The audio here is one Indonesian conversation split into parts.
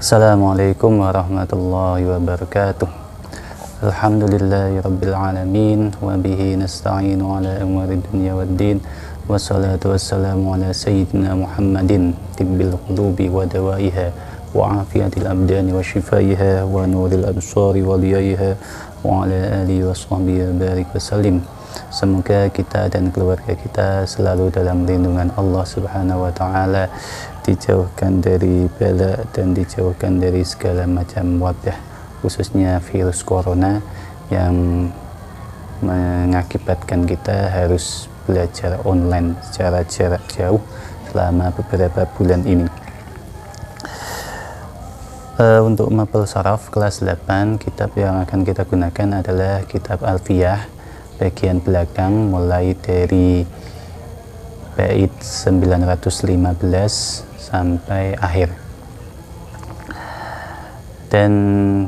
Assalamualaikum warahmatullahi wabarakatuh. Alhamdulillahirabbil alamin wa bihi nasta'inu ala umuri dunya waddin. Wassalatu wassalamu ala sayyidina Muhammadin tibbil qulubi wa dawaiha wa afiyatil abdani wa shifaiha wa nuril absari wa liyaiha wa ala alihi wa sahbihi barik wa sallim. Semoga kita dan keluarga kita selalu dalam lindungan Allah Subhanahu wa taala, dijauhkan dari bala dan dijauhkan dari segala macam wabah, khususnya virus corona yang mengakibatkan kita harus belajar online secara jarak jauh selama beberapa bulan ini. Untuk mapel saraf kelas 8, kitab yang akan kita gunakan adalah kitab Alfiyah bagian belakang, mulai dari bait 915 sampai akhir. Dan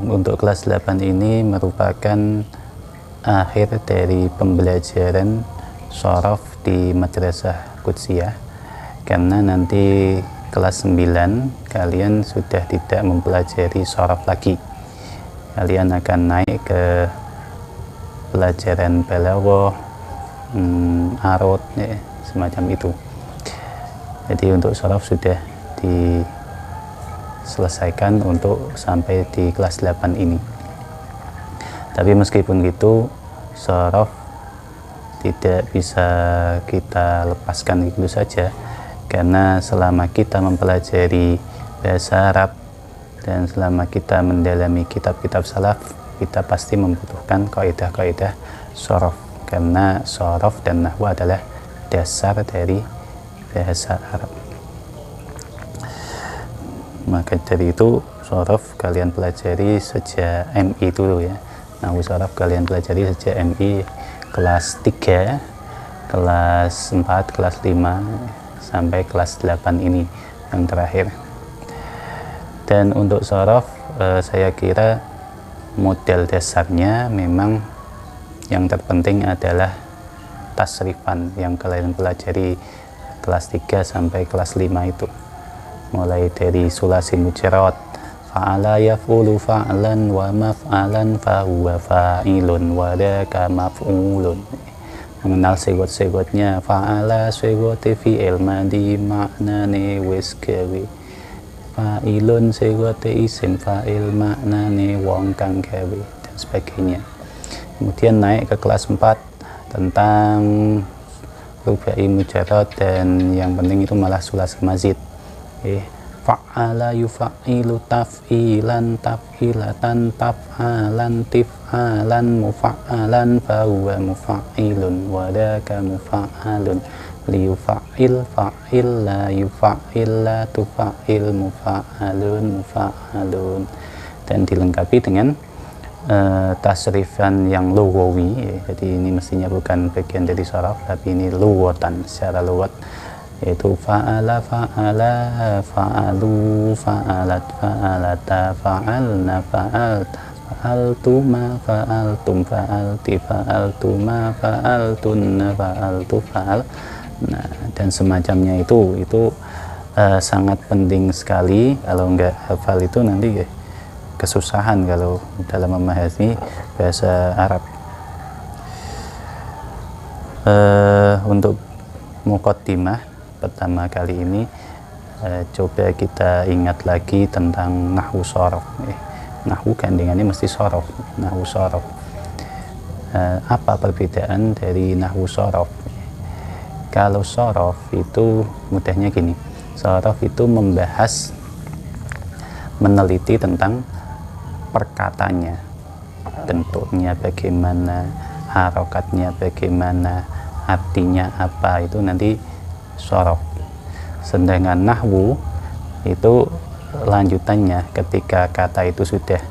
untuk kelas 8 ini merupakan akhir dari pembelajaran shorof di Madrasah Qudsiyah, karena nanti kelas 9 kalian sudah tidak mempelajari shorof lagi. Kalian akan naik ke pelajaran balaghah, arud, ya, semacam itu. Jadi untuk shorof sudah diselesaikan untuk sampai di kelas 8 ini. Tapi meskipun gitu, shorof tidak bisa kita lepaskan gitu saja, karena selama kita mempelajari bahasa Arab dan selama kita mendalami kitab-kitab salaf, kita pasti membutuhkan kaidah-kaidah shorof, karena shorof dan nahwu adalah dasar dari bahasa Arab. Maka dari itu shorof kalian pelajari sejak MI dulu ya. Nahwu shorof kalian pelajari sejak MI kelas 3, kelas 4, kelas 5 sampai kelas 8 ini yang terakhir. Dan untuk shorof saya kira model dasarnya memang yang terpenting adalah tasrifan yang kalian pelajari kelas 3 sampai kelas 5 itu, mulai dari sulasi mujarrad, fa'ala yaf'ulu fa'lan wa maf'alan fahuwa fa'ilun wa daka maf'ulun, mengenal segot-segotnya. Fa'ala segote fi'il madi maknane wis gawe, fa'ilun segote isim fa'il maknane wong kang gawe, dan sebagainya. Kemudian naik ke kelas 4 tentang rubai mujarrad, dan yang penting itu malah sulasi mazid. Fa'ala yufa'ilu taf'ilan taf'ilatan taf'alan tif'alan mufa'alan fahuwa mufa'ilun wadaka mufa'alun liyufa'il fa'il la yufa'il la tufa'il mufa'alun mufa'alun, dan dilengkapi dengan tasrifan yang lughawi ya. Jadi ini mestinya bukan bagian dari shorof, tapi ini lughatan, secara lugat, yaitu fa'ala fa'ala fa'alu fa'alat fa'alata fa'alna fa'alta fa'altuma fa'altum fa'alti fa'altuma fa'altunna fa'altu fa'al. Nah, dan semacamnya itu sangat penting sekali. Kalau nggak hafal itu nanti ya kesusahan kalau dalam memahami bahasa Arab. Untuk muqaddimah pertama kali ini, coba kita ingat lagi tentang nahwu shorof. Nahwu gandengannya mesti shorof, nahwu shorof. Apa perbedaan dari nahwu shorof? Kalau shorof itu mudahnya gini, shorof itu membahas, meneliti tentang perkatanya, bentuknya bagaimana, harokatnya bagaimana, artinya apa, itu nanti shorof. Sedangkan nahwu itu lanjutannya, ketika kata itu sudah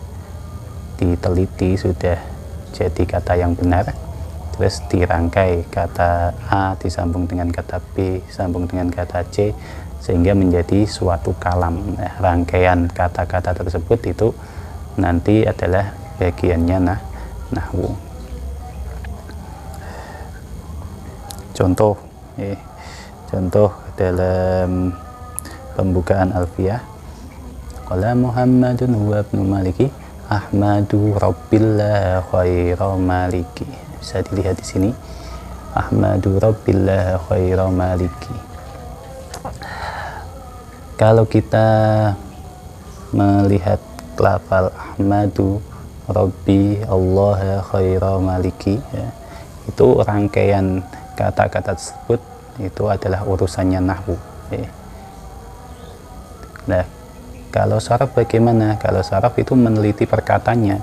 diteliti, sudah jadi kata yang benar, terus dirangkai, kata A disambung dengan kata B, disambung dengan kata C, sehingga menjadi suatu kalam. Rangkaian kata-kata tersebut itu nanti adalah bagiannya nahwu. Contoh dalam pembukaan Alfiyah, qala Muhammadun huwa ibnu Maliki Ahmadu Rabbillah khaira maliki. Bisa dilihat di sini, Ahmadu Rabbillah khaira maliki. Kalau kita melihat lafal Ahmadu Rabbi Allah khaira maliki, ya, itu rangkaian kata-kata tersebut itu adalah urusannya nahwu, ya. Nah, kalau sharaf bagaimana? Kalau sharaf itu meneliti perkataannya.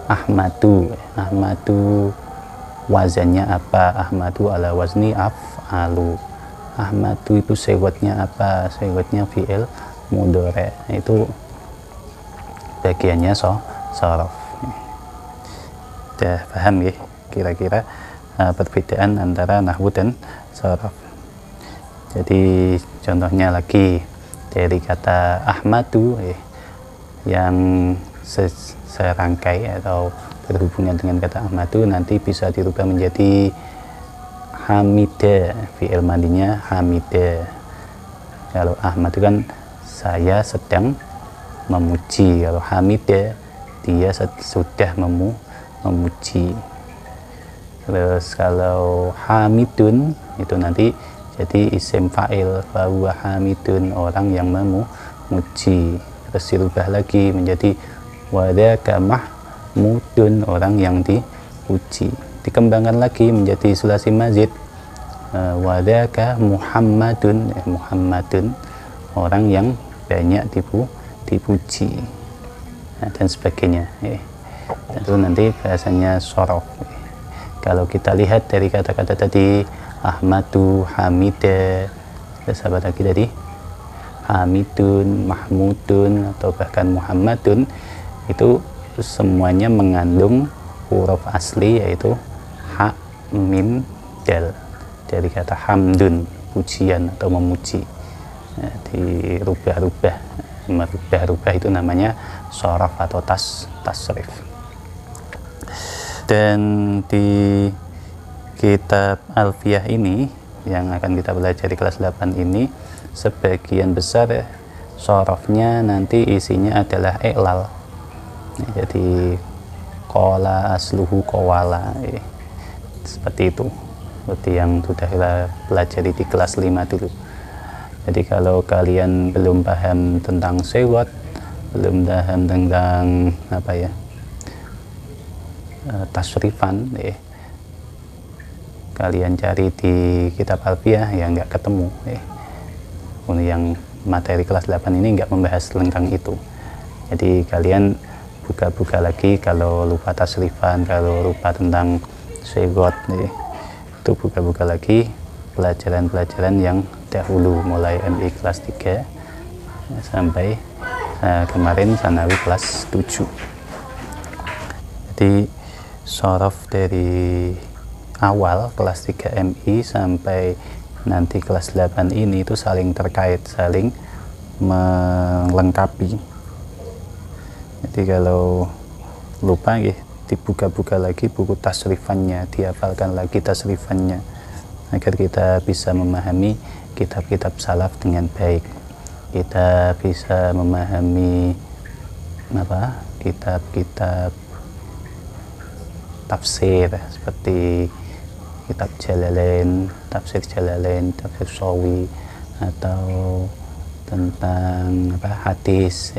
Ahmadu wazannya apa? Ahmadu ala wazni af'alu. Ahmadu itu sewotnya apa? Sewotnya fi'il mudhari'. Itu bagiannya sharaf. Sudah paham ya kira-kira perbedaan antara nahwu dan sharaf. Jadi contohnya lagi dari kata Ahmadu yang serangkai atau berhubungan dengan kata Ahmadu nanti bisa dirubah menjadi Hamida, fi'il madinya Hamida. Kalau Ahmadu kan saya sedang memuji, kalau Hamida dia sudah memuji. Terus kalau Hamidun itu nanti jadi isim fa'il, bahwa Hamidun orang yang memuji. Terus dirubah lagi menjadi wadaka mahmudun orang yang dipuji. Dikembangkan lagi menjadi sulasi mazid, wadaka Muhammadun, Muhammadun orang yang banyak dipuji, nah, dan sebagainya. Itu nanti bahasanya sorof. Kalau kita lihat dari kata-kata tadi Ahmadu, Hamida, terus apa lagi tadi? Hamidun, Mahmudun, atau bahkan Muhammadun, itu semuanya mengandung huruf asli yaitu ha, mim, dal. Dari kata hamdun, pujian atau memuji. Nah, dirubah-rubah, merubah-rubah itu namanya sharaf atau tasrif. Dan di kitab Alfiyah ini yang akan kita belajar di kelas 8 ini, sebagian besar syarafnya nanti isinya adalah i'lal. Jadi qala asluhu qawala, seperti itu, seperti yang sudah kita pelajari di kelas 5 dulu. Jadi kalau kalian belum paham tentang sewot, belum paham tentang apa ya, tasrifan, kalian cari di kitab Alfiyah yang nggak ketemu. Yang materi kelas 8 ini nggak membahas tentang itu. Jadi kalian buka-buka lagi kalau lupa tasrifan, kalau lupa tentang sewot, itu buka-buka lagi pelajaran-pelajaran yang dahulu, mulai MI kelas 3 sampai kemarin Sanawi kelas 7. Jadi syaraf dari awal kelas 3 MI sampai nanti kelas 8 ini itu saling terkait, saling melengkapi. Jadi kalau lupa ya, dibuka-buka lagi buku tasrifannya, dihafalkan lagi tasrifannya, agar kita bisa memahami kitab-kitab salaf dengan baik. Kita bisa memahami kitab-kitab tafsir seperti kitab Jalalain, tafsir Jalalain, tafsir Sawi, atau tentang hadis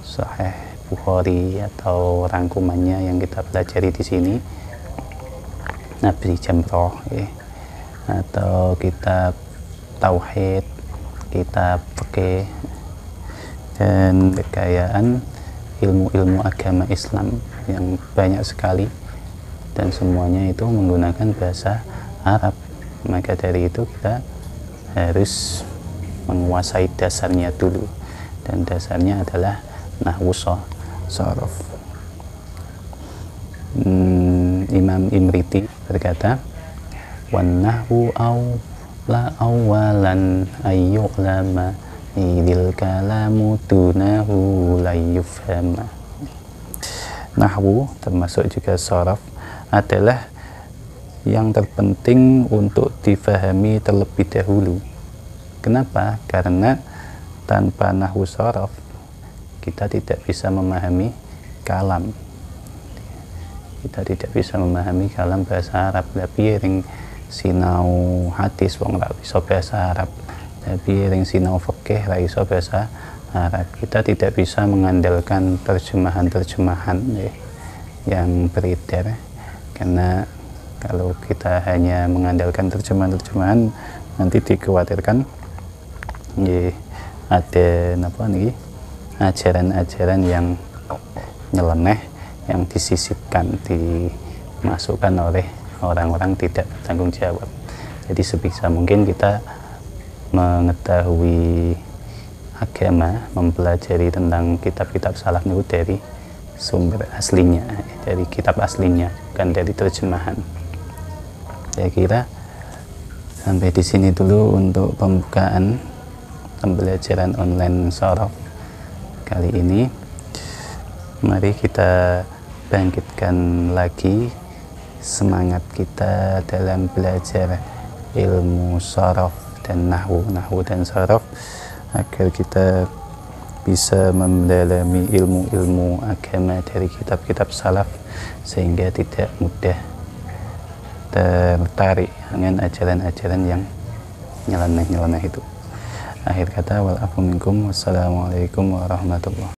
Sahih Bukhari atau rangkumannya yang kita pelajari di sini, Nabi Jamroh, atau kitab Tauhid, kitab Fikih, dan kekayaan ilmu-ilmu agama Islam yang banyak sekali, dan semuanya itu menggunakan bahasa Arab. Maka dari itu kita harus menguasai dasarnya dulu, dan dasarnya adalah nahwu sharaf. Imam Imriti berkata, wan nahwu la awalan ayyulama idil kalamu tunahu la yufhama. Nahwu termasuk juga sharaf adalah yang terpenting untuk difahami terlebih dahulu. Kenapa? Karena tanpa nahwu shorof kita tidak bisa memahami kalam, kita tidak bisa memahami kalam bahasa Arab. Tapi ring sinau hadis wong ra iso bahasa Arab, tapi ring sinau fikih ra iso bahasa Arab. Kita tidak bisa mengandalkan terjemahan-terjemahan yang beredar, karena kalau kita hanya mengandalkan terjemahan-terjemahan nanti dikhawatirkan ada ajaran-ajaran yang nyeleneh yang disisipkan, dimasukkan oleh orang-orang tidak bertanggung jawab. Jadi sebisa mungkin kita mengetahui agama, mempelajari tentang kitab-kitab salaf itu dari sumber aslinya, dari kitab aslinya, bukan dari terjemahan. Saya kira sampai di sini dulu untuk pembukaan pembelajaran online shorof kali ini. Mari kita bangkitkan lagi semangat kita dalam belajar ilmu shorof dan nahwu dan shorof, agar kita bisa mendalami ilmu-ilmu agama dari kitab-kitab salaf sehingga tidak mudah tertarik dengan ajaran-ajaran yang nyeleneh itu. Akhir kata, wal afu minkum, wassalamualaikum warahmatullahi